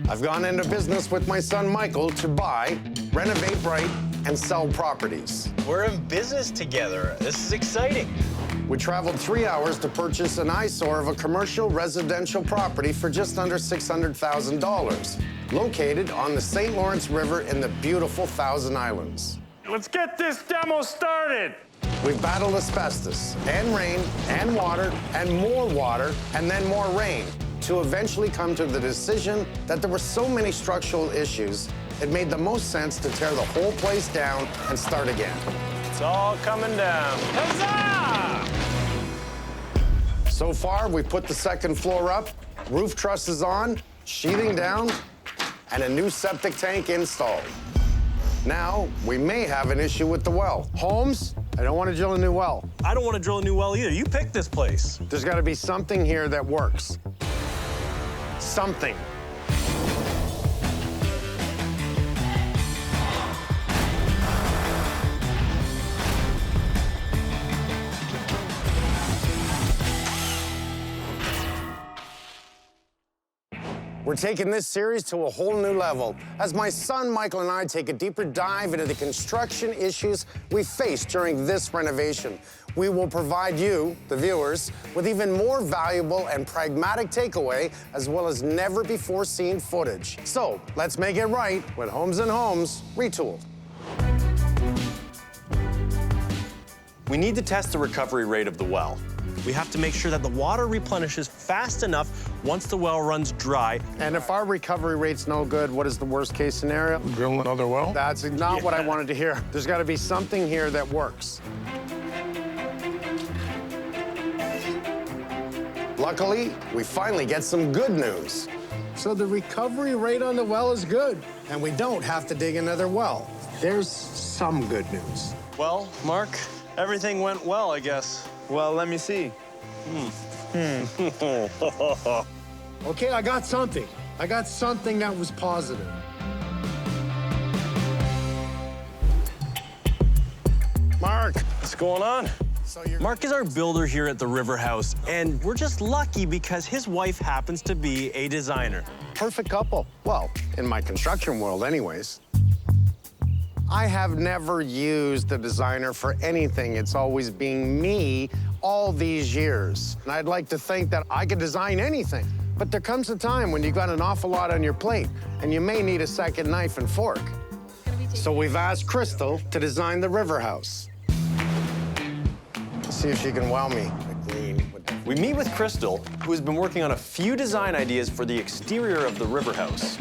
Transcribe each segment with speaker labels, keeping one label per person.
Speaker 1: I've gone into business with my son Michael to buy, renovate right, and sell properties.
Speaker 2: We're in business together. This is exciting.
Speaker 1: We traveled 3 hours to purchase an eyesore of a commercial residential property for just under $600,000, located on the St. Lawrence River in the beautiful Thousand Islands.
Speaker 3: Let's get this demo started.
Speaker 1: We've battled asbestos, and rain, and water, and then more rain, to eventually come to the decision that there were so many structural issues, it made the most sense to tear the whole place down and start again.
Speaker 3: It's all coming down. Huzzah!
Speaker 1: So far, we've put the second floor up, roof trusses on, sheathing down, and a new septic tank installed. Now, we may have an issue with the well. Holmes, I don't want to drill a new well.
Speaker 2: I don't want to drill a new well either. You picked this place.
Speaker 1: There's got to be something here that works. Something. We're taking this series to a whole new level as my son Michael and I take a deeper dive into the construction issues we faced during this renovation. We will provide you, the viewers, with even more valuable and pragmatic takeaway, as well as never-before-seen footage. So let's make it right with Holmes & Holmes Retooled.
Speaker 2: We need to test the recovery rate of the well. We have to make sure that the water replenishes fast enough once the well runs dry.
Speaker 1: And if our recovery rate's no good, what is the worst-case scenario?
Speaker 3: Drill another well?
Speaker 1: That's not what I wanted to hear. There's got to be something here that works. Luckily, we finally get some good news. So the recovery rate on the well is good, and we don't have to dig another well. There's some good news.
Speaker 2: Well, Mark, everything went well, I guess.
Speaker 4: Well, let me see.
Speaker 1: Okay, I got something. I got something that was positive. Mark.
Speaker 2: What's going on?
Speaker 1: So
Speaker 2: Mark is our builder here at the River House, and we're just lucky because his wife happens to be a designer.
Speaker 1: Perfect couple. Well, in my construction world anyways. I have never used a designer for anything. It's always been me all these years. And I'd like to think that I could design anything. But there comes a time when you've got an awful lot on your plate, and you may need a second knife and fork. So we've asked Crystal to design the River House. Let's see if she can wow me.
Speaker 2: We meet with Crystal, who has been working on a few design ideas for the exterior of the River House.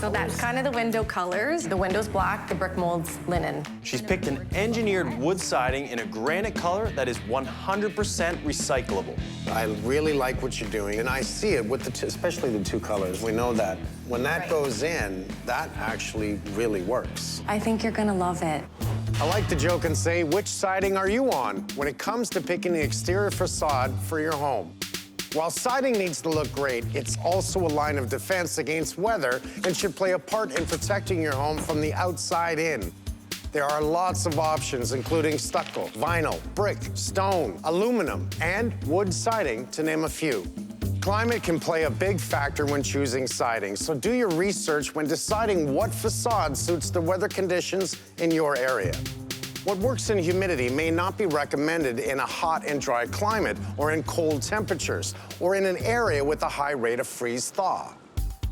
Speaker 5: So that's kind of the window colors. The window's black, the brick mold's linen.
Speaker 2: She's picked an engineered wood siding in a granite color that is 100% recyclable.
Speaker 1: I really like what you're doing, and I see it with especially the two colors. We know that. When that goes in, that actually really works.
Speaker 5: I think you're gonna love it.
Speaker 1: I like to joke and say, which siding are you on when it comes to picking the exterior facade for your home? While siding needs to look great, it's also a line of defense against weather and should play a part in protecting your home from the outside in. There are lots of options, including stucco, vinyl, brick, stone, aluminum, and wood siding, to name a few. Climate can play a big factor when choosing siding, so do your research when deciding what facade suits the weather conditions in your area. What works in humidity may not be recommended in a hot and dry climate, or in cold temperatures, or in an area with a high rate of freeze-thaw.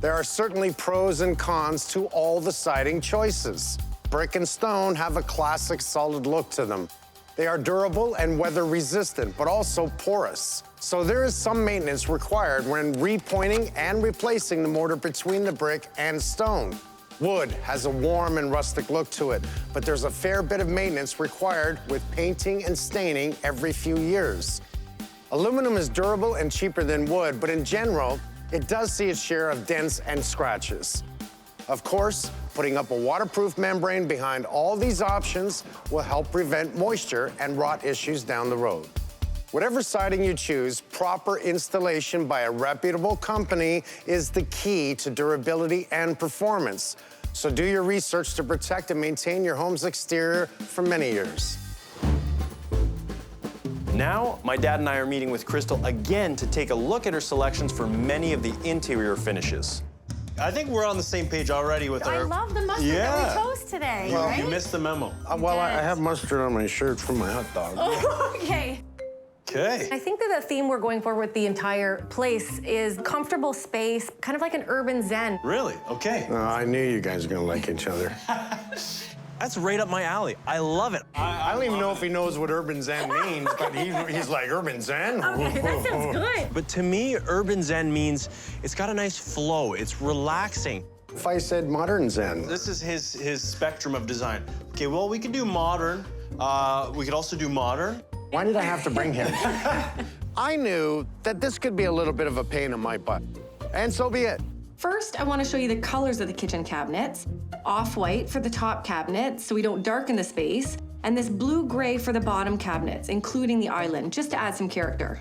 Speaker 1: There are certainly pros and cons to all the siding choices. Brick and stone have a classic solid look to them. They are durable and weather-resistant, but also porous. So there is some maintenance required when repointing and replacing the mortar between the brick and stone. Wood has a warm and rustic look to it, but there's a fair bit of maintenance required with painting and staining every few years. Aluminum is durable and cheaper than wood, but in general, it does see its share of dents and scratches. Of course, putting up a waterproof membrane behind all these options will help prevent moisture and rot issues down the road. Whatever siding you choose, proper installation by a reputable company is the key to durability and performance. So do your research to protect and maintain your home's exterior for many years.
Speaker 2: Now, my dad and I are meeting with Crystal again to take a look at her selections for many of the interior finishes. I think we're on the same page already with
Speaker 5: I
Speaker 2: our...
Speaker 5: love the mustard that we chose today, right?
Speaker 2: You missed the memo.
Speaker 1: Well, I have mustard on my shirt from my hot dog.
Speaker 5: Oh, okay.
Speaker 2: Okay.
Speaker 5: I think that the theme we're going for with the entire place is comfortable space, kind of like an urban zen.
Speaker 2: Really? Okay.
Speaker 1: I knew you guys were gonna like each other.
Speaker 2: That's right up my alley. I love it.
Speaker 1: I don't even know if he knows what urban zen means, but he's like, urban zen?
Speaker 5: Okay, that sounds good.
Speaker 2: But to me, urban zen means it's got a nice flow. It's relaxing.
Speaker 1: If I said modern zen.
Speaker 2: This is his spectrum of design. Okay, well, we could do modern. We could also do modern.
Speaker 1: Why did I have to bring him? I knew that this could be a little bit of a pain in my butt, and so be it.
Speaker 5: First, I want to show you the colors of the kitchen cabinets. Off-white for the top cabinets, so we don't darken the space, and this blue-gray for the bottom cabinets, including the island, just to add some character.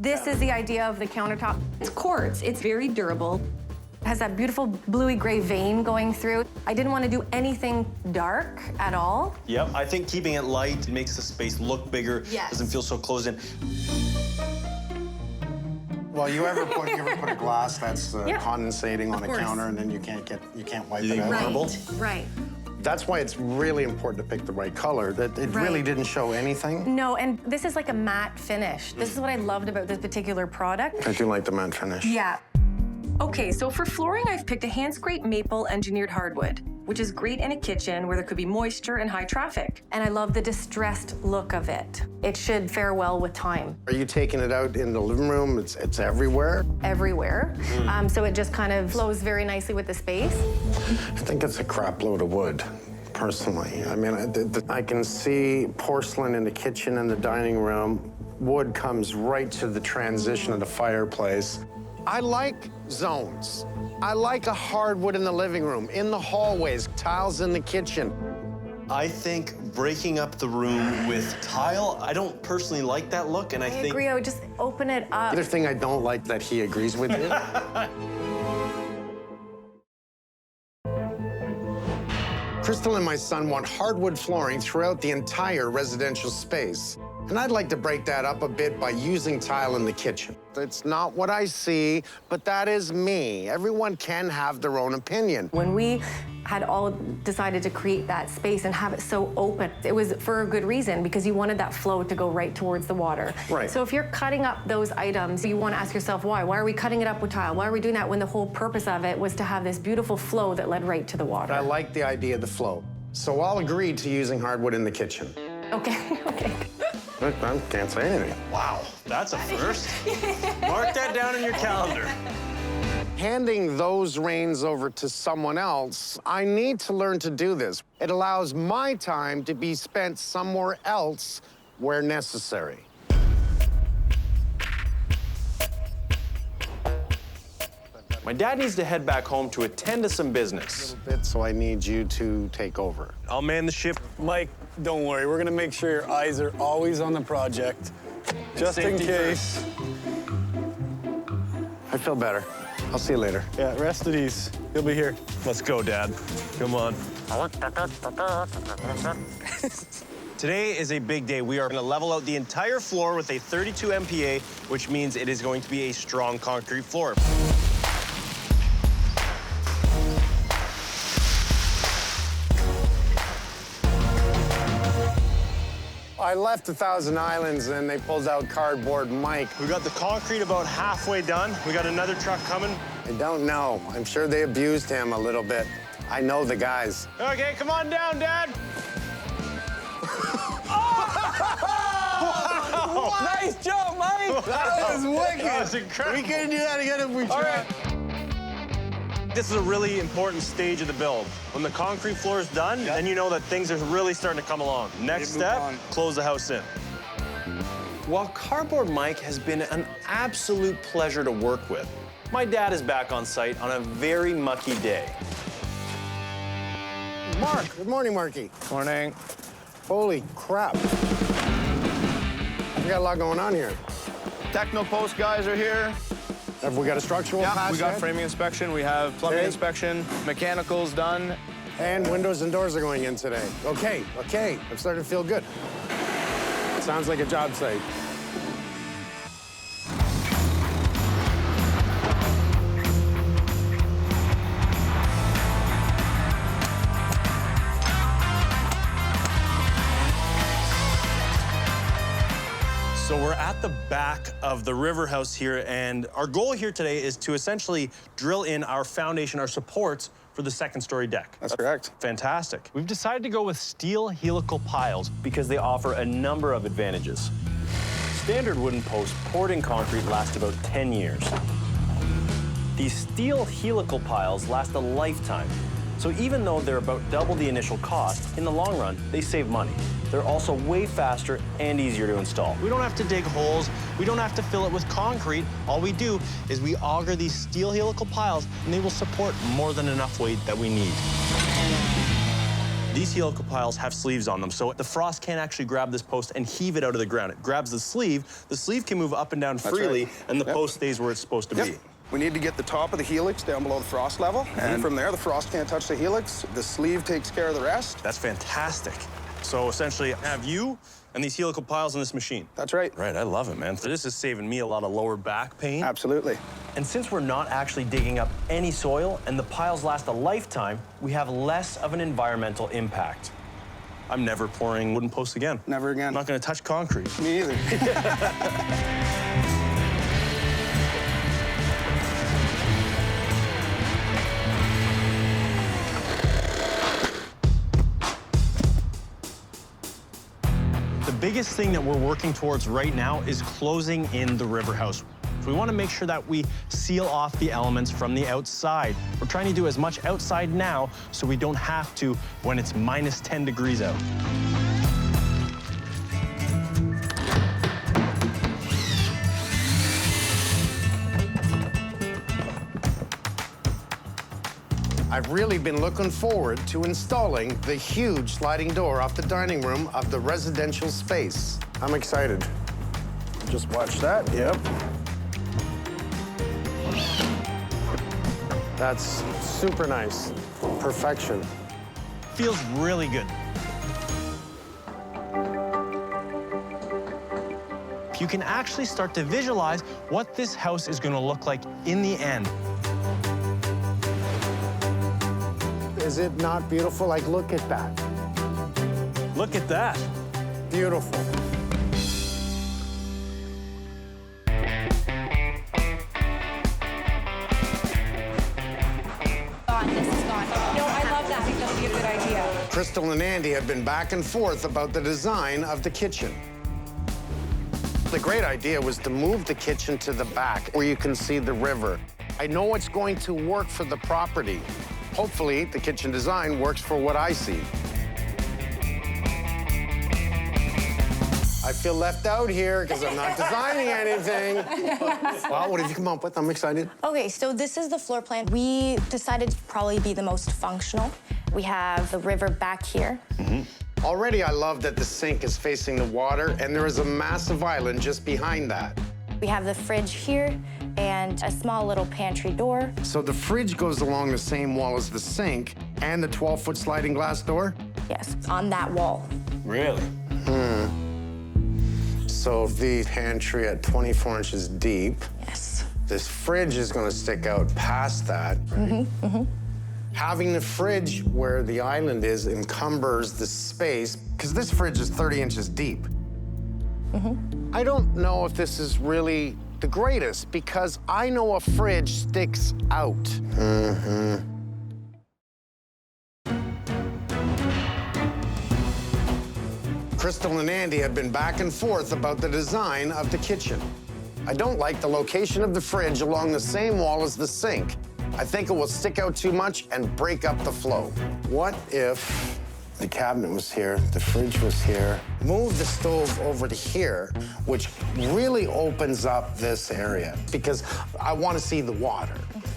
Speaker 5: This is the idea of the countertop. It's quartz. It's very durable. It has that beautiful bluey-gray vein going through. I didn't want to do anything dark at all.
Speaker 2: Yep, I think keeping it light makes the space look bigger.
Speaker 5: Yes.
Speaker 2: Doesn't feel so closed in.
Speaker 1: Well, you ever put a glass that's
Speaker 5: Yeah.
Speaker 1: condensating on
Speaker 5: Of
Speaker 1: a
Speaker 5: course.
Speaker 1: counter and then you can't wipe
Speaker 2: You
Speaker 1: it out?
Speaker 2: marble?
Speaker 5: Right.
Speaker 1: That's why it's really important to pick the right color. That it really
Speaker 5: Right.
Speaker 1: didn't show anything.
Speaker 5: No, and this is like a matte finish. This is what I loved about this particular product.
Speaker 1: I do like the matte finish.
Speaker 5: Yeah. Okay, so for flooring, I've picked a hand-scraped maple engineered hardwood, which is great in a kitchen where there could be moisture and high traffic. And I love the distressed look of it. It should fare well with time.
Speaker 1: Are you taking it out in the living room? It's everywhere.
Speaker 5: Everywhere. So it just kind of flows very nicely with the space.
Speaker 1: I think it's a crap load of wood, personally. I mean, I can see porcelain in the kitchen and the dining room. Wood comes right to the transition of the fireplace. I like zones. I like a hardwood in the living room, in the hallways, tiles in the kitchen.
Speaker 2: I think breaking up the room with tile, I don't personally like that look, and I
Speaker 5: I
Speaker 2: think...
Speaker 5: agree, I would just open it up.
Speaker 1: The other thing I don't like that he agrees with you. Crystal and my son want hardwood flooring throughout the entire residential space. And I'd like to break that up a bit by using tile in the kitchen. It's not what I see, but that is me. Everyone can have their own opinion.
Speaker 5: When we had all decided to create that space and have it so open, it was for a good reason, because you wanted that flow to go right towards the water.
Speaker 1: Right.
Speaker 5: So if you're cutting up those items, you want to ask yourself why. Why are we cutting it up with tile? Why are we doing that when the whole purpose of it was to have this beautiful flow that led right to the water?
Speaker 1: I like the idea of the flow. So I'll agree to using hardwood in the kitchen.
Speaker 5: Okay, okay.
Speaker 1: I can't say anything.
Speaker 2: Wow, that's a first. Mark that down in your calendar.
Speaker 1: Handing those reins over to someone else, I need to learn to do this. It allows my time to be spent somewhere else where necessary.
Speaker 2: My dad needs to head back home to attend to some business.
Speaker 1: So I need you to take over.
Speaker 2: I'll man the ship.
Speaker 3: Mike, don't worry. We're gonna make sure your eyes are always on the project, just in
Speaker 2: safety
Speaker 3: case.
Speaker 1: I feel better. I'll see you later.
Speaker 3: Yeah, rest at ease. He'll be here.
Speaker 2: Let's go, Dad. Come on. Today is a big day. We are going to level out the entire floor with a 32 MPa, which means it is going to be a strong concrete floor.
Speaker 1: I left 1,000 Islands and they pulled out cardboard Mike.
Speaker 2: We got the concrete about halfway done. We got another truck coming.
Speaker 1: I don't know. I'm sure they abused him a little bit. I know the guys.
Speaker 2: Okay, come on down, Dad.
Speaker 3: Nice job, Mike! That was wicked!
Speaker 2: That was incredible.
Speaker 1: We couldn't do that again if we tried.
Speaker 2: This is a really important stage of the build. When the concrete floor is done, then you know that things are really starting to come along. Next step, close the house in. While Cardboard Mike has been an absolute pleasure to work with, my dad is back on site on a very mucky day.
Speaker 1: Mark, good morning, Marky.
Speaker 3: Morning.
Speaker 1: Holy crap. We got a lot going on here.
Speaker 4: Techno post guys are here.
Speaker 1: Have we got a structural pass
Speaker 4: We got
Speaker 1: yet?
Speaker 4: framing inspection, we have plumbing
Speaker 1: Okay.
Speaker 4: inspection, mechanicals done.
Speaker 1: And windows and doors are going in today. Okay, okay. I'm starting to feel good. Sounds like a job site.
Speaker 2: at the back of the river house here, and our goal here today is to essentially drill in our foundation, our supports for the second-story deck.
Speaker 6: That's correct.
Speaker 2: Fantastic. We've decided to go with steel helical piles because they offer a number of advantages. Standard wooden posts poured in concrete last about 10 years. These steel helical piles last a lifetime. So even though they're about double the initial cost, in the long run, they save money. They're also way faster and easier to install. We don't have to dig holes. We don't have to fill it with concrete. All we do is we auger these steel helical piles, and they will support more than enough weight that we need. These helical piles have sleeves on them, so the frost can't actually grab this post and heave it out of the ground. It grabs the sleeve can move up and down freely, and the post stays where it's supposed to be.
Speaker 6: We need to get the top of the helix down below the frost level, and from there, the frost can't touch the helix. The sleeve takes care of the rest.
Speaker 2: That's fantastic. So essentially, I have you and these helical piles in this machine.
Speaker 6: That's right.
Speaker 2: Right, I love it, man. This is saving me a lot of lower back pain.
Speaker 6: Absolutely.
Speaker 2: And since we're not actually digging up any soil and the piles last a lifetime, we have less of an environmental impact. I'm never pouring wooden posts again.
Speaker 6: Never again.
Speaker 2: I'm not gonna touch concrete.
Speaker 6: Me either.
Speaker 2: The biggest thing that we're working towards right now is closing in the river house. So we want to make sure that we seal off the elements from the outside. We're trying to do as much outside now so we don't have to when it's minus 10 degrees out.
Speaker 1: I've really been looking forward to installing the huge sliding door off the dining room of the residential space. I'm excited. Just watch that. Yep. That's super nice. Perfection.
Speaker 2: Feels really good. You can actually start to visualize what this house is going to look like in the end.
Speaker 1: Is it not beautiful? Like, look at that.
Speaker 2: Look at that.
Speaker 1: Beautiful.
Speaker 7: This is gone.
Speaker 5: No, I love that. I think that would be a good idea.
Speaker 1: Crystal and Andy have been back and forth about the design of the kitchen. The great idea was to move the kitchen to the back where you can see the river. I know it's going to work for the property. Hopefully, the kitchen design works for what I see. I feel left out here because I'm not designing anything. Wow, what have you come up with? I'm excited.
Speaker 7: Okay, so this is the floor plan. We decided to probably be the most functional. We have the river back here.
Speaker 1: Already, I love that the sink is facing the water, and there is a massive island just behind that.
Speaker 7: We have the fridge here and a small little pantry door.
Speaker 1: So the fridge goes along the same wall as the sink and the 12-foot sliding glass door?
Speaker 7: Yes, on that wall.
Speaker 2: Really?
Speaker 1: So the pantry at 24 inches deep.
Speaker 7: Yes.
Speaker 1: This fridge is going to stick out past that. Having the fridge where the island is encumbers the space, because this fridge is 30 inches deep. I don't know if this is really the greatest, because I know a fridge sticks out. Crystal and Andy have been back and forth about the design of the kitchen. I don't like the location of the fridge along the same wall as the sink. I think it will stick out too much and break up the flow. What if the cabinet was here, the fridge was here, move the stove over to here, which really opens up this area because I want to see the water.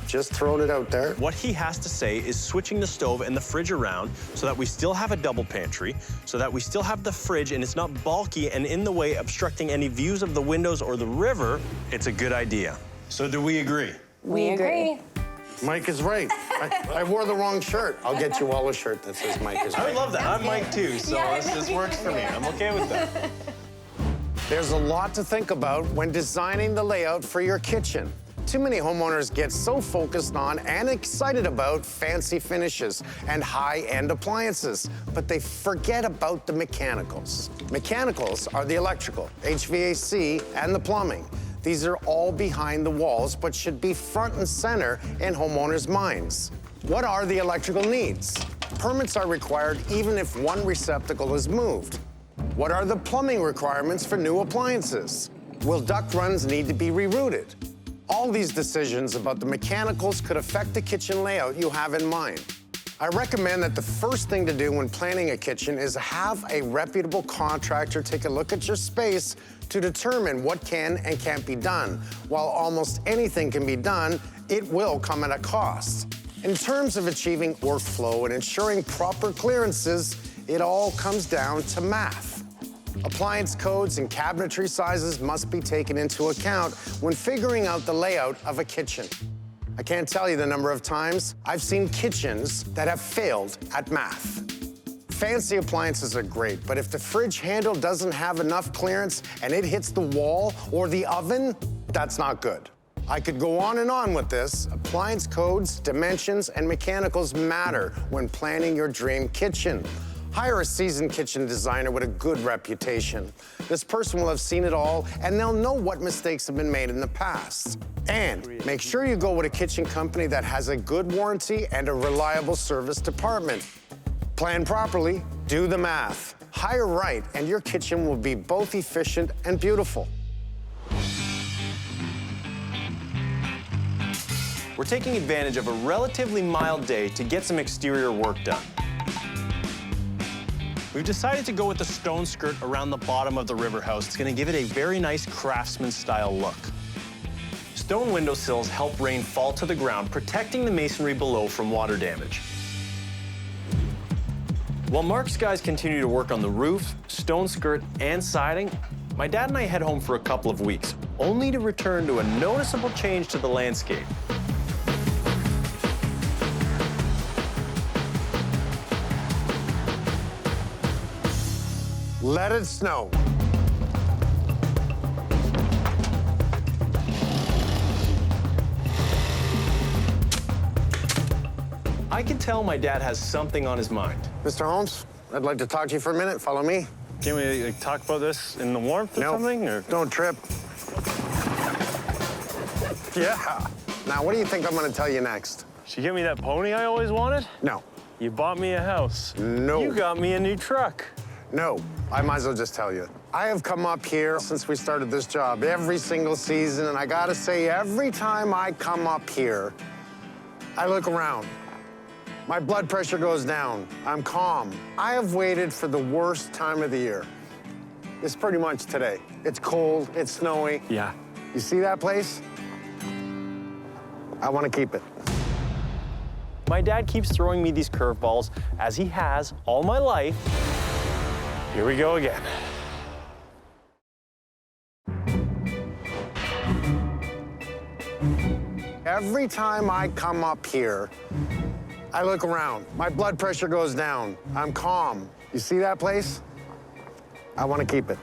Speaker 1: Just throwing it out there.
Speaker 2: What he has to say is switching the stove and the fridge around so that we still have a double pantry, so that we still have the fridge and it's not bulky and in the way obstructing any views of the windows or the river. It's a good idea. So do we agree?
Speaker 7: We agree.
Speaker 1: Mike is right. I wore the wrong shirt. I'll get you all a shirt that says Mike is right.
Speaker 2: I would love that. I'm Mike too, so this works for me. I'm okay with that.
Speaker 1: There's a lot to think about when designing the layout for your kitchen. Too many homeowners get so focused on and excited about fancy finishes and high-end appliances, but they forget about the mechanicals. Mechanicals are the electrical, HVAC, and the plumbing. These are all behind the walls, but should be front and center in homeowners' minds. What are the electrical needs? Permits are required even if one receptacle is moved. What are the plumbing requirements for new appliances? Will duct runs need to be rerouted? All these decisions about the mechanicals could affect the kitchen layout you have in mind. I recommend that the first thing to do when planning a kitchen is have a reputable contractor take a look at your space to determine what can and can't be done. While almost anything can be done, it will come at a cost. In terms of achieving workflow and ensuring proper clearances, it all comes down to math. Appliance codes and cabinetry sizes must be taken into account when figuring out the layout of a kitchen. I can't tell you the number of times I've seen kitchens that have failed at math. Fancy appliances are great, but if the fridge handle doesn't have enough clearance and it hits the wall or the oven, that's not good. I could go on and on with this. Appliance codes, dimensions, and mechanicals matter when planning your dream kitchen. Hire a seasoned kitchen designer with a good reputation. This person will have seen it all, and they'll know what mistakes have been made in the past. And make sure you go with a kitchen company that has a good warranty and a reliable service department. Plan properly, do the math. Hire right, and your kitchen will be both efficient and beautiful.
Speaker 2: We're taking advantage of a relatively mild day to get some exterior work done. We've decided to go with the stone skirt around the bottom of the river house. It's gonna give it a very nice craftsman-style look. Stone windowsills help rain fall to the ground, protecting the masonry below from water damage. While Mark's guys continue to work on the roof, stone skirt, and siding, my dad and I head home for a couple of weeks, only to return to a noticeable change to the landscape.
Speaker 1: Let it snow.
Speaker 2: I can tell my dad has something on his mind.
Speaker 1: Mr. Holmes, I'd like to talk to you for a minute. Follow me.
Speaker 2: Can we talk about this in the warmth or something? Or?
Speaker 1: Don't trip. Yeah. Now, what do you think I'm gonna tell you next?
Speaker 2: Did you get me that pony I always wanted?
Speaker 1: No.
Speaker 2: You bought me a house.
Speaker 1: No.
Speaker 2: You got me a new truck.
Speaker 1: No, I might as well just tell you. I have come up here since we started this job every single season, and I gotta say, every time I come up here, I look around. My blood pressure goes down. I'm calm. I have waited for the worst time of the year. It's pretty much today. It's cold, it's snowy.
Speaker 2: Yeah.
Speaker 1: You see that place? I want to keep it.
Speaker 2: My dad keeps throwing me these curveballs, as he has all my life. Here we go again.
Speaker 1: Every time I come up here, I look around. My blood pressure goes down. I'm calm. You see that place? I want to keep it.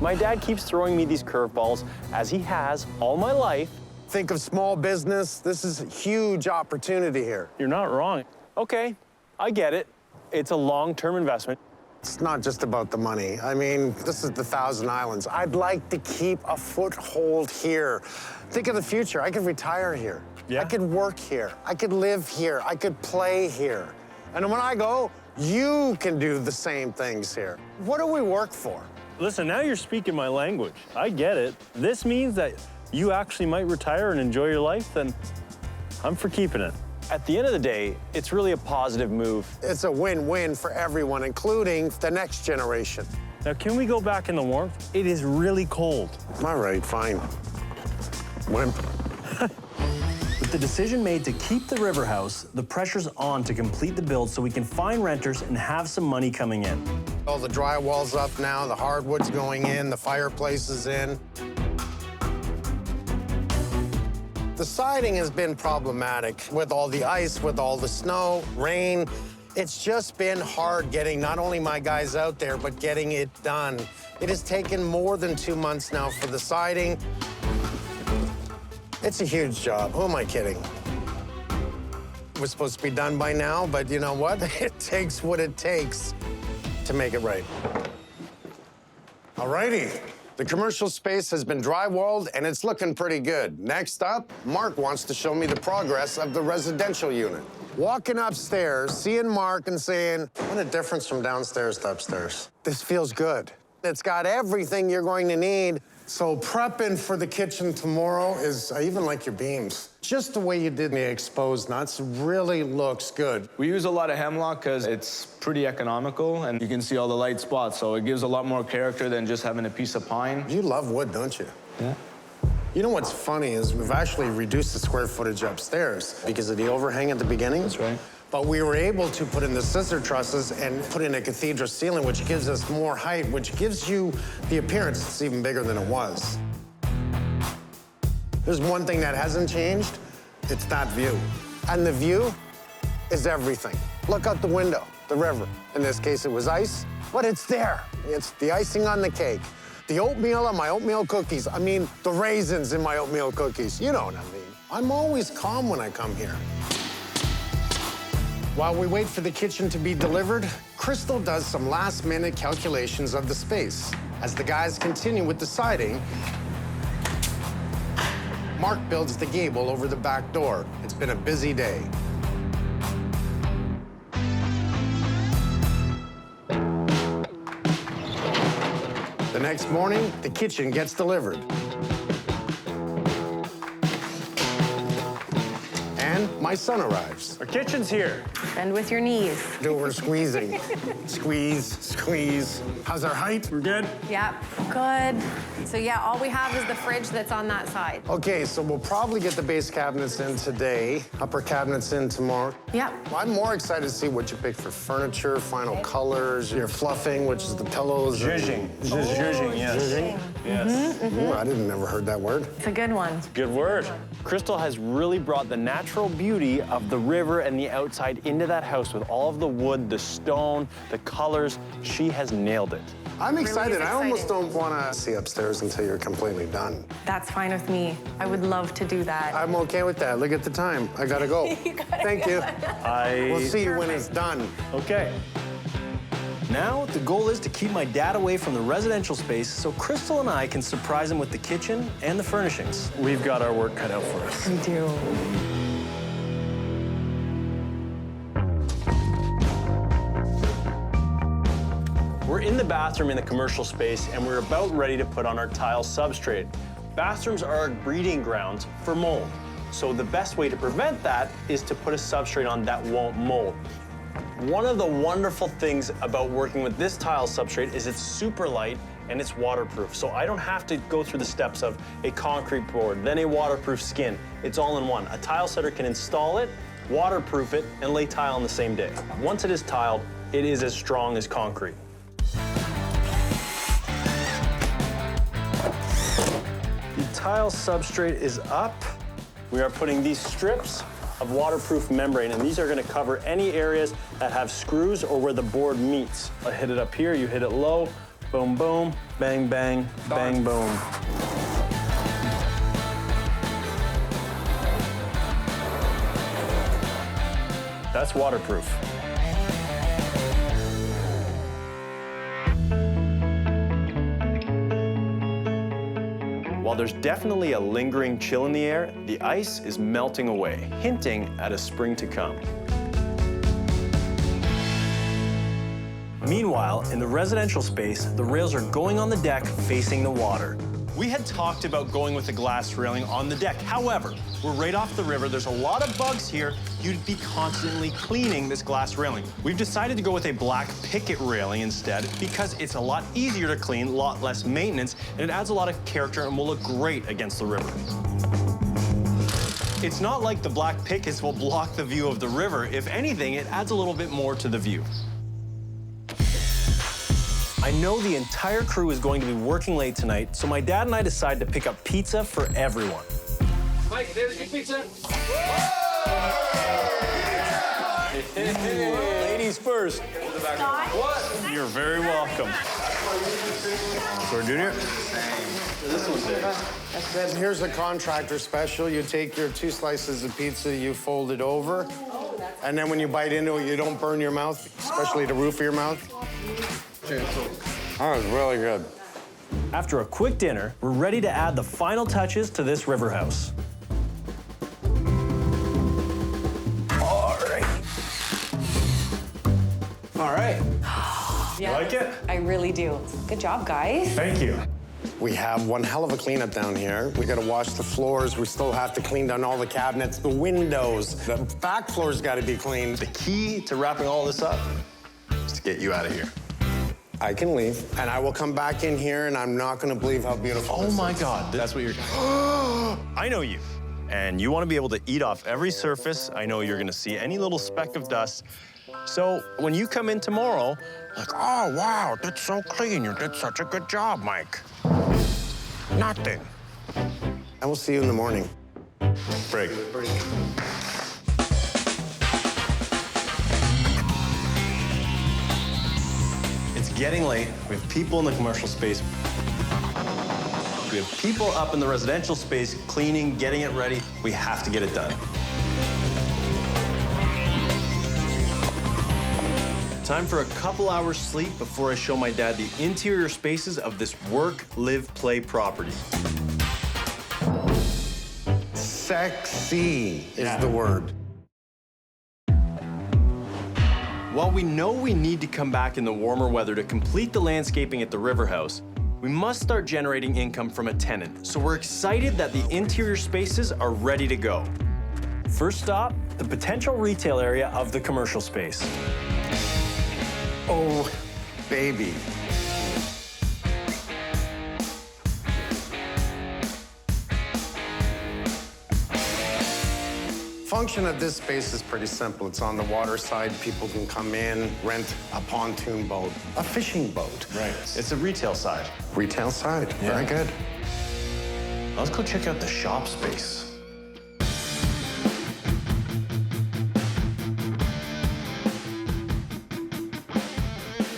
Speaker 2: My dad keeps throwing me these curveballs, as he has all my life.
Speaker 1: Think of small business. This is a huge opportunity here.
Speaker 2: You're not wrong. Okay, I get it. It's a long-term investment.
Speaker 1: It's not just about the money. I mean, this is the Thousand Islands. I'd like to keep a foothold here. Think of the future. I could retire here.
Speaker 2: Yeah.
Speaker 1: I could work here. I could live here. I could play here. And when I go, you can do the same things here. What do we work for?
Speaker 2: Listen, now you're speaking my language. I get it. This means that you actually might retire and enjoy your life, then I'm for keeping it. At the end of the day, it's really a positive move.
Speaker 1: It's a win-win for everyone, including the next generation.
Speaker 2: Now, can we go back in the warmth? It is really cold.
Speaker 1: All right, fine. Wimp.
Speaker 2: With the decision made to keep the river house, the pressure's on to complete the build so we can find renters and have some money coming in.
Speaker 1: All the drywall's up now, the hardwood's going in, the fireplace is in. The siding has been problematic with all the ice, with all the snow, rain. It's just been hard getting not only my guys out there, but getting it done. It has taken more than 2 months now for the siding. It's a huge job. Who am I kidding? It was supposed to be done by now, but you know what? It takes what it takes to make it right. All righty. The commercial space has been drywalled, and it's looking pretty good. Next up, Mark wants to show me the progress of the residential unit. Walking upstairs, seeing Mark and saying, what a difference from downstairs to upstairs. This feels good. It's got everything you're going to need. So prepping for the kitchen tomorrow is, I even like your beams. Just the way you did the exposed nuts really looks good.
Speaker 4: We use a lot of hemlock because it's pretty economical, and you can see all the light spots, so it gives a lot more character than just having a piece of pine.
Speaker 1: You love wood, don't you?
Speaker 4: Yeah.
Speaker 1: You know what's funny is we've actually reduced the square footage upstairs because of the overhang at the beginning.
Speaker 4: That's right.
Speaker 1: But we were able to put in the scissor trusses and put in a cathedral ceiling, which gives us more height, which gives you the appearance it's even bigger than it was. There's one thing that hasn't changed, it's that view. And the view is everything. Look out the window, the river. In this case, it was ice, but it's there. It's the icing on the cake. The oatmeal on my oatmeal cookies. I mean, the raisins in my oatmeal cookies. You know what I mean. I'm always calm when I come here. While we wait for the kitchen to be delivered, Crystal does some last-minute calculations of the space. As the guys continue with the siding, Mark builds the gable over the back door. It's been a busy day. The next morning, the kitchen gets delivered. And my son arrives.
Speaker 2: Our kitchen's here.
Speaker 5: Bend with your knees.
Speaker 1: Dude, we're squeezing. Squeeze, squeeze. How's our height?
Speaker 2: We're good?
Speaker 5: Yep, good. So yeah, all we have is the fridge that's on that side.
Speaker 1: Okay, so we'll probably get the base cabinets in today, upper cabinets in tomorrow.
Speaker 5: Yep.
Speaker 1: I'm more excited to see what you pick for furniture, final colors, your fluffing, which is the pillows.
Speaker 2: Zhuzhing. Zhuzhing, yes.
Speaker 1: Zhuzhing?
Speaker 2: Yes.
Speaker 1: Ooh, I didn't never heard that word.
Speaker 5: It's a good one.
Speaker 2: Good word. Crystal has really brought the natural beauty of the river and the outside into that house with all of the wood, the stone, the colors. She has nailed it.
Speaker 1: I'm excited.
Speaker 5: Really
Speaker 1: I almost
Speaker 5: exciting.
Speaker 1: don't want to see upstairs until you're completely done.
Speaker 5: That's fine with me. I would love to do that.
Speaker 1: I'm okay with that. Look at the time. I gotta go. Thank you. We'll see you when it's done.
Speaker 2: Okay. Now, the goal is to keep my dad away from the residential space so Crystal and I can surprise him with the kitchen and the furnishings. We've got our work cut out for us.
Speaker 5: We do.
Speaker 2: We're in the bathroom in the commercial space, and we're about ready to put on our tile substrate. Bathrooms are breeding grounds for mold. So the best way to prevent that is to put a substrate on that won't mold. One of the wonderful things about working with this tile substrate is it's super light and it's waterproof. So I don't have to go through the steps of a concrete board, then a waterproof skin. It's all in one. A tile setter can install it, waterproof it, and lay tile on the same day. Once it is tiled, it is as strong as concrete. The tile substrate is up. We are putting these strips of waterproof membrane, and these are gonna cover any areas that have screws or where the board meets. I hit it up here, you hit it low, boom, boom, bang, bang, bang, boom. That's waterproof. While there's definitely a lingering chill in the air, the ice is melting away, hinting at a spring to come. Meanwhile, in the residential space, the rails are going on the deck facing the water. We had talked about going with the glass railing on the deck. However, we're right off the river. There's a lot of bugs here. You'd be constantly cleaning this glass railing. We've decided to go with a black picket railing instead because it's a lot easier to clean, a lot less maintenance, and it adds a lot of character and will look great against the river. It's not like the black pickets will block the view of the river. If anything, it adds a little bit more to the view. I know the entire crew is going to be working late tonight, so my dad and I decided to pick up pizza for everyone.
Speaker 8: Mike, there's your pizza.
Speaker 2: Ladies first.
Speaker 8: What?
Speaker 2: You're very welcome. So we're doing it?
Speaker 5: That's good.
Speaker 1: Here's a contractor special. You take your 2 slices of pizza, you fold it over, and then when you bite into it, you don't burn your mouth, especially the roof of your mouth. That was really good.
Speaker 9: After a quick dinner, we're ready to add the final touches to this river house.
Speaker 2: All right.
Speaker 5: Yeah,
Speaker 2: Like it?
Speaker 5: I really do. Good job, guys.
Speaker 2: Thank you.
Speaker 1: We have one hell of a cleanup down here. We gotta wash the floors. We still have to clean down all the cabinets, the windows. The back floor's gotta be cleaned.
Speaker 2: The key to wrapping all this up is to get you out of here.
Speaker 1: I can leave, and I will come back in here, and I'm not gonna believe how beautiful
Speaker 2: Oh
Speaker 1: this
Speaker 2: my
Speaker 1: is.
Speaker 2: God, that's what you're. I know you. And you want to be able to eat off every surface. I know you're going to see any little speck of dust. So when you come in tomorrow, like, oh, wow, that's so clean. You did such a good job, Mike. Nothing.
Speaker 1: I will see you in the morning.
Speaker 2: Break. It's getting late. We have people in the commercial space. We have people up in the residential space cleaning, getting it ready. We have to get it done. Time for a couple hours sleep before I show my dad the interior spaces of this work, live, play property.
Speaker 1: Sexy is the word.
Speaker 2: While we know we need to come back in the warmer weather to complete the landscaping at the River House, we must start generating income from a tenant. So we're excited that the interior spaces are ready to go.
Speaker 9: First stop, the potential retail area of the commercial space.
Speaker 1: Oh, baby. Function of this space is pretty simple. It's on the water side. People can come in, rent a pontoon boat, a fishing boat.
Speaker 2: Right. It's a retail side.
Speaker 1: Retail side, very good.
Speaker 2: Let's go check out the shop space.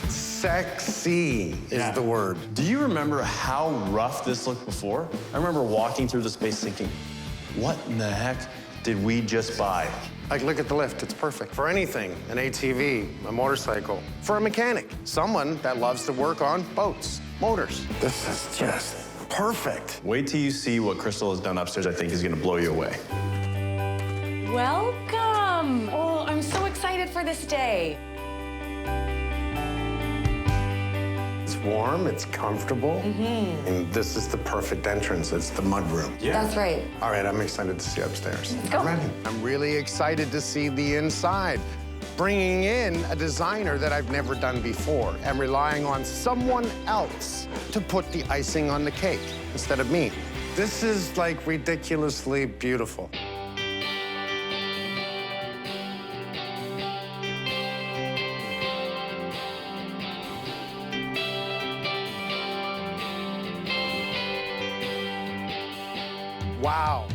Speaker 1: Sexy is the word.
Speaker 2: Do you remember how rough this looked before? I remember walking through the space thinking, what in the heck did we just buy?
Speaker 1: Like, look at the lift. It's perfect for anything. An ATV, a motorcycle, for a mechanic, someone that loves to work on boats, motors. This is just perfect.
Speaker 2: Wait till you see what Crystal has done upstairs. I think is going to blow you away.
Speaker 5: Welcome. Oh, I'm so excited for this day.
Speaker 1: It's warm, it's comfortable, and this is the perfect entrance. It's the mudroom.
Speaker 2: Yeah.
Speaker 5: That's right.
Speaker 1: All right, I'm excited to see upstairs.
Speaker 5: Let's go.
Speaker 1: I'm ready. I'm really excited to see the inside. Bringing in a designer that I've never done before and relying on someone else to put the icing on the cake instead of me. This is like ridiculously beautiful. Wow,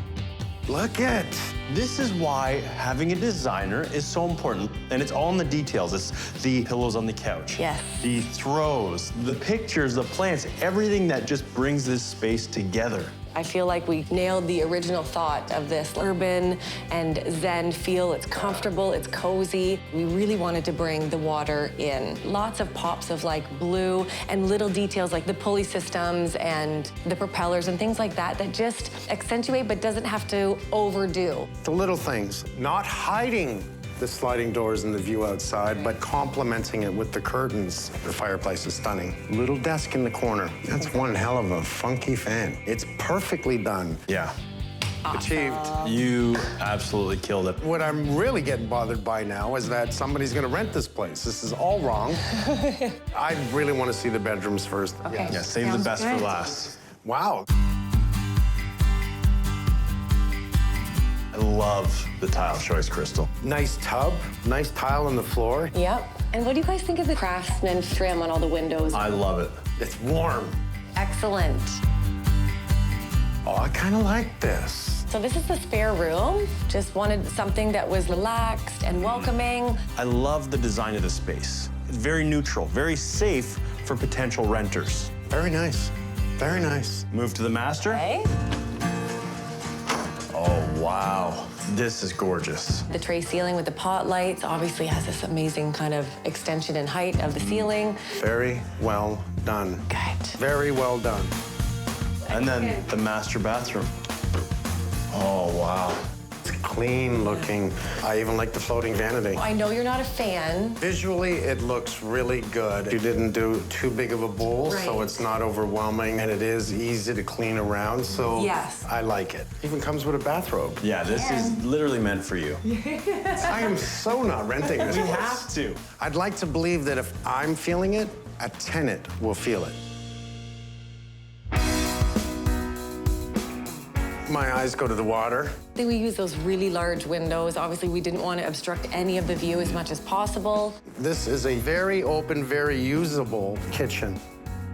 Speaker 1: look at.
Speaker 2: This is why having a designer is so important, and it's all in the details. It's the pillows on the couch.
Speaker 5: Yes.
Speaker 2: The throws, the pictures, the plants, everything that just brings this space together.
Speaker 5: I feel like we nailed the original thought of this urban and zen feel. It's comfortable, it's cozy. We really wanted to bring the water in. Lots of pops of like blue and little details like the pulley systems and the propellers and things like that that just accentuate but doesn't have to overdo.
Speaker 1: The little things, not hiding the sliding doors and the view outside, but complementing it with the curtains. The fireplace is stunning. Little desk in the corner. That's one hell of a funky fan. It's perfectly done.
Speaker 2: Yeah.
Speaker 1: Achieved.
Speaker 2: You absolutely killed it.
Speaker 1: What I'm really getting bothered by now is that somebody's gonna rent this place. This is all wrong. I really want to see the bedrooms first.
Speaker 5: Okay.
Speaker 2: Yeah, save the
Speaker 5: Sounds
Speaker 2: best for
Speaker 5: good.
Speaker 2: last.
Speaker 1: Wow.
Speaker 2: I love the tile choice, Crystal.
Speaker 1: Nice tub, nice tile on the floor.
Speaker 5: Yep. And what do you guys think of the Craftsman trim on all the windows?
Speaker 2: I love it.
Speaker 1: It's warm.
Speaker 5: Excellent.
Speaker 1: Oh, I kind of like this.
Speaker 5: So this is the spare room. Just wanted something that was relaxed and welcoming.
Speaker 2: I love the design of the space. It's very neutral, very safe for potential renters.
Speaker 1: Very nice. Very nice.
Speaker 2: Move to the master.
Speaker 5: Okay.
Speaker 2: Oh, wow. This is gorgeous.
Speaker 5: The tray ceiling with the pot lights obviously has this amazing kind of extension and height of the ceiling.
Speaker 1: Very well done.
Speaker 5: Good.
Speaker 1: Very well done.
Speaker 2: And then the master bathroom. Oh, wow.
Speaker 1: It's clean looking. I even like the floating vanity.
Speaker 5: I know you're not a fan.
Speaker 1: Visually, it looks really good. You didn't do too big of a bowl, so
Speaker 5: Right.
Speaker 1: it's not overwhelming, and it is easy to clean around, so
Speaker 5: Yes.
Speaker 1: I like it. Even comes with a bathrobe.
Speaker 2: Yeah, this is literally meant for you.
Speaker 1: I am so not renting this
Speaker 2: We
Speaker 1: place.
Speaker 2: have to.
Speaker 1: I'd like to believe that if I'm feeling it, a tenant will feel it. My eyes go to the water.
Speaker 5: We use those really large windows. Obviously, we didn't want to obstruct any of the view as much as possible.
Speaker 1: This is a very open, very usable kitchen.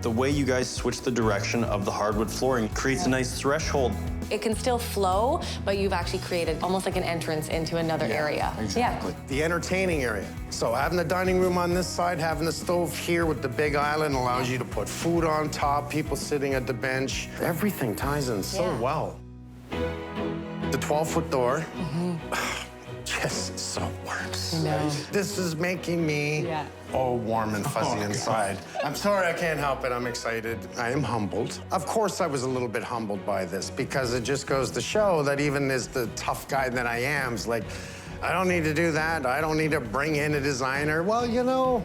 Speaker 2: The way you guys switch the direction of the hardwood flooring creates a nice threshold.
Speaker 5: It can still flow, but you've actually created almost like an entrance into another area.
Speaker 2: exactly.
Speaker 1: The entertaining area. So having the dining room on this side, having the stove here with the big island allows you to put food on top, people sitting at the bench. Everything ties in so
Speaker 5: Yeah.
Speaker 1: well. The 12-foot door just so works.
Speaker 5: know.
Speaker 1: This is making me warm and fuzzy inside. I'm sorry, I can't help it. I'm excited. I am humbled. Of course, I was a little bit humbled by this because it just goes to show that even as the tough guy that I am, it's like, I don't need to do that. I don't need to bring in a designer. Well, you know,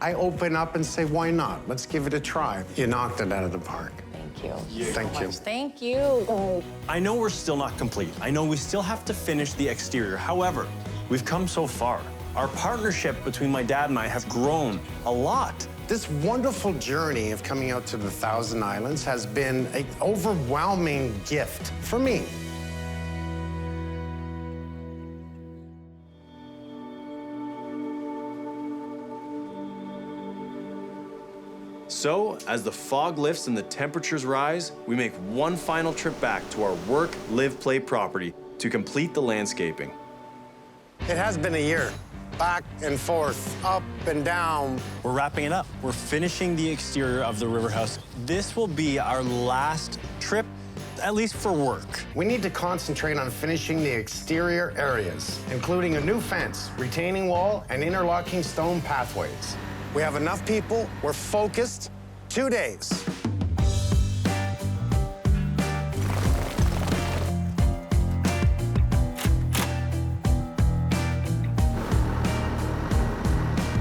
Speaker 1: I open up and say, why not? Let's give it a try. You knocked it out of the park.
Speaker 5: Thank you.
Speaker 1: Thank you.
Speaker 5: Thank you.
Speaker 2: I know we're still not complete. I know we still have to finish the exterior. However, we've come so far. Our partnership between my dad and I have grown a lot.
Speaker 1: This wonderful journey of coming out to the Thousand Islands has been an overwhelming gift for me.
Speaker 2: So, as the fog lifts and the temperatures rise, we make one final trip back to our work, live, play property to complete the landscaping.
Speaker 1: It has been a year. Back and forth, up and down.
Speaker 2: We're wrapping it up. We're finishing the exterior of the river house. This will be our last trip, at least for work.
Speaker 1: We need to concentrate on finishing the exterior areas, including a new fence, retaining wall, and interlocking stone pathways. We have enough people. We're focused. 2 days.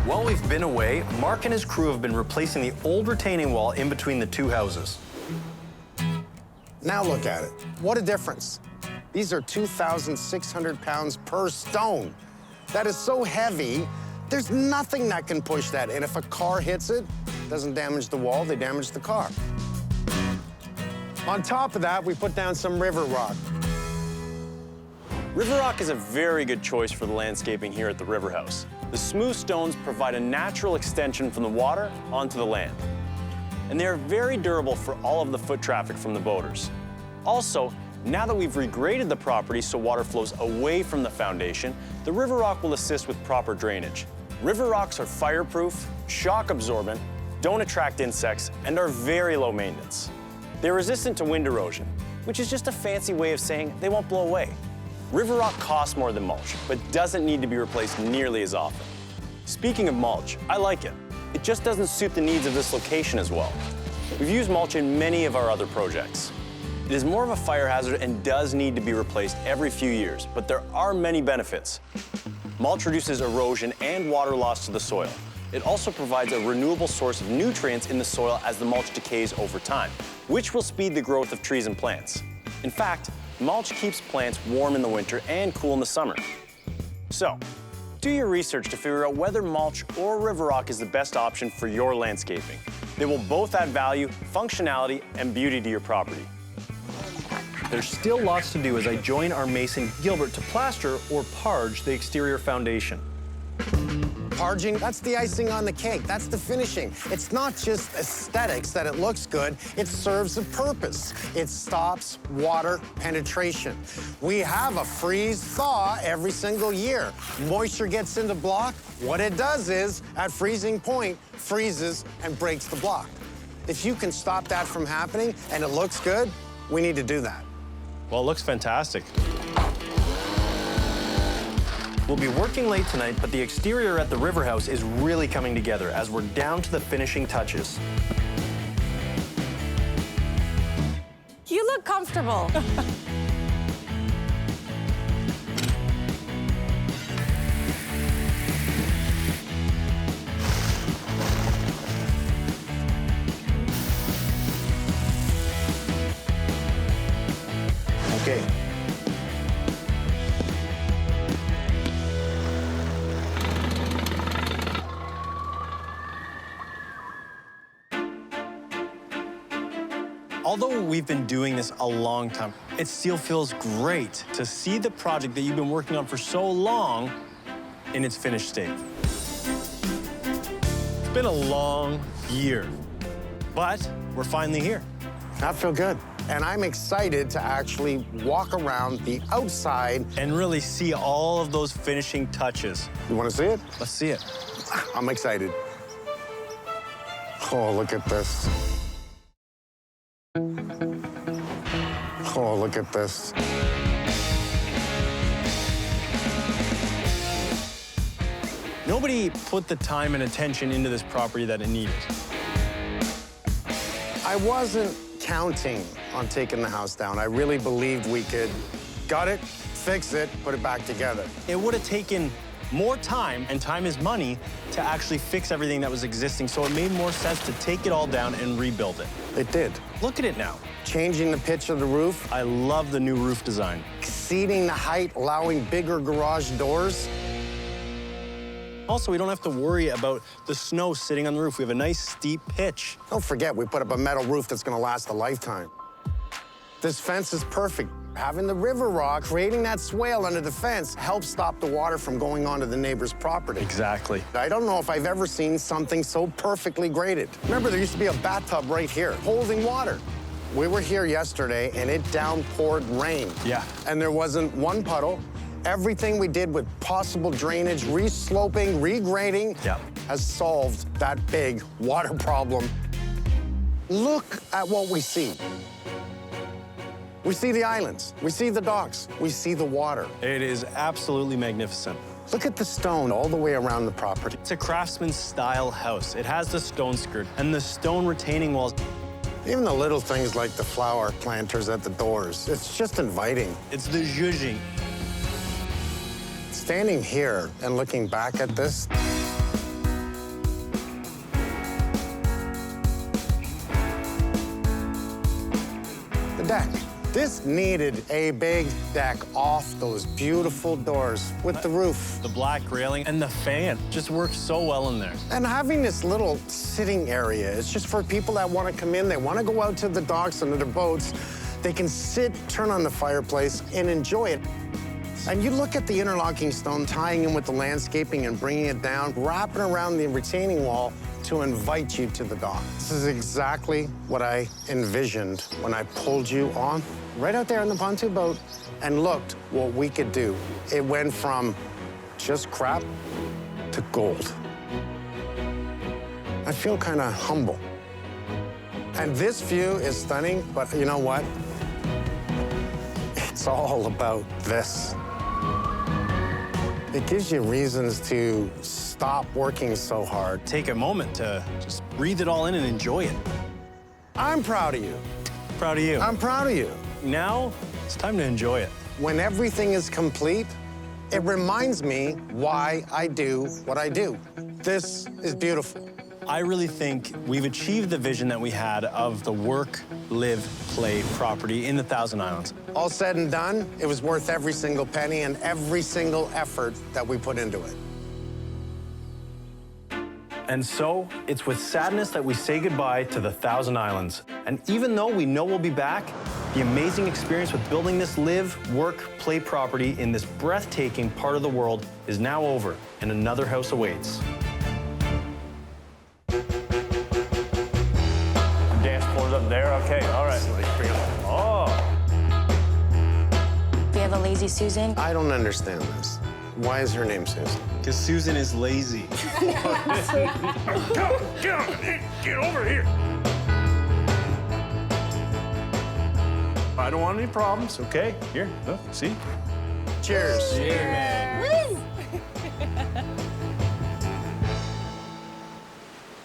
Speaker 2: While we've been away, Mark and his crew have been replacing the old retaining wall in between the two houses.
Speaker 1: Now look at it. What a difference. These are 2,600 pounds per stone. That is so heavy, there's nothing that can push that. And if a car hits it, doesn't damage the wall, they damage the car. On top of that, we put down some river rock.
Speaker 2: River rock is a very good choice for the landscaping here at the River House. The smooth stones provide a natural extension from the water onto the land. And they are very durable for all of the foot traffic from the boaters. Also, now that we've regraded the property so water flows away from the foundation, the river rock will assist with proper drainage. River rocks are fireproof, shock absorbent, don't attract insects, and are very low maintenance. They're resistant to wind erosion, which is just a fancy way of saying they won't blow away. River rock costs more than mulch, but doesn't need to be replaced nearly as often. Speaking of mulch, I like it. It just doesn't suit the needs of this location as well. We've used mulch in many of our other projects. It is more of a fire hazard and does need to be replaced every few years, but there are many benefits. Mulch reduces erosion and water loss to the soil. It also provides a renewable source of nutrients in the soil as the mulch decays over time, which will speed the growth of trees and plants. In fact, mulch keeps plants warm in the winter and cool in the summer. So, do your research to figure out whether mulch or river rock is the best option for your landscaping. They will both add value, functionality, and beauty to your property. There's still lots to do as I join our mason Gilbert to plaster or parge the exterior foundation.
Speaker 1: Carging, that's the icing on the cake. That's the finishing. It's not just aesthetics that it looks good. It serves a purpose. It stops water penetration. We have a freeze-thaw every single year. Moisture gets into block. What it does is, at freezing point, freezes and breaks the block. If you can stop that from happening and it looks good, we need to do that.
Speaker 9: Well, it looks fantastic. We'll be working late tonight, but the exterior at the River House is really coming together as we're down to the finishing touches.
Speaker 7: You look comfortable.
Speaker 9: Okay. Although we've been doing this a long time, it still feels great to see the project that you've been working on for so long in its finished state. It's been a long year, but we're finally here.
Speaker 1: I feel good. And I'm excited to actually walk around the outside.
Speaker 9: And really see all of those finishing touches.
Speaker 1: You want to see it?
Speaker 9: Let's see it.
Speaker 1: I'm excited. Oh, look at this. Oh, look at this.
Speaker 9: Nobody put the time and attention into this property that it needed.
Speaker 1: I wasn't counting on taking the house down. I really believed we could gut it, fix it, put it back together.
Speaker 9: It would have taken more time, and time is money, to actually fix everything that was existing, so it made more sense to take it all down and rebuild it.
Speaker 1: It did.
Speaker 9: Look at it now.
Speaker 1: Changing the pitch of the roof,
Speaker 9: I love the new roof design.
Speaker 1: exceeding the height, allowing bigger garage doors.
Speaker 9: Also, we don't have to worry about the snow sitting on the roof. We have a nice steep pitch.
Speaker 1: Don't forget, we put up a metal roof that's gonna last a lifetime. This fence is perfect. Having the river rock, creating that swale under the fence, helps stop the water from going onto the neighbor's property.
Speaker 9: Exactly.
Speaker 1: I don't know if I've ever seen something so perfectly graded. Remember, there used to be a bathtub right here, holding water. We were here yesterday, and it downpoured rain.
Speaker 9: Yeah.
Speaker 1: And there wasn't one puddle. Everything we did with possible drainage, resloping, regrading,
Speaker 9: Yeah.
Speaker 1: has solved that big water problem. Look at what we see. We see the islands, we see the docks, we see the water.
Speaker 9: It is absolutely magnificent.
Speaker 1: Look at the stone all the way around the property.
Speaker 9: It's a craftsman-style house. It has the stone skirt and the stone retaining walls.
Speaker 1: Even the little things like the flower planters at the doors, it's just inviting.
Speaker 9: It's the zhuzhing.
Speaker 1: Standing here and looking back at this, the deck. This needed a big deck off those beautiful doors with the roof.
Speaker 9: The black railing and the fan just works so well in there.
Speaker 1: And having this little sitting area, it's just for people that want to come in, they want to go out to the docks and to their boats. They can sit, turn on the fireplace, and enjoy it. And you look at the interlocking stone tying in with the landscaping and bringing it down, wrapping around the retaining wall to invite you to the dock. This is exactly what I envisioned when I pulled you on right out there in the pontoon boat and looked what we could do. It went from just crap to gold. I feel kind of humble. And this view is stunning, but you know what? It's all about this. It gives you reasons to stop working so hard.
Speaker 9: Take a moment to just breathe it all in and enjoy it.
Speaker 1: I'm proud of you.
Speaker 9: Proud of you.
Speaker 1: I'm proud of you.
Speaker 9: Now, it's time to enjoy it.
Speaker 1: When everything is complete, it reminds me why I do what I do. This is beautiful.
Speaker 9: I really think we've achieved the vision that we had of the work, live, play property in the Thousand Islands.
Speaker 1: All said and done, it was worth every single penny and every single effort that we put into it.
Speaker 9: And so, it's with sadness that we say goodbye to the Thousand Islands. And even though we know we'll be back, The amazing experience with building this live, work, play property in this breathtaking part of the world is now over, and another house awaits.
Speaker 2: Dance floor's up there. Okay, all right. Oh.
Speaker 7: We have a lazy Susan.
Speaker 1: I don't understand this. Why is her name Susan?
Speaker 9: Because Susan is lazy.
Speaker 2: Get over here. I don't want any problems, okay? Here, look, see?
Speaker 1: Cheers.
Speaker 9: Yeah, man.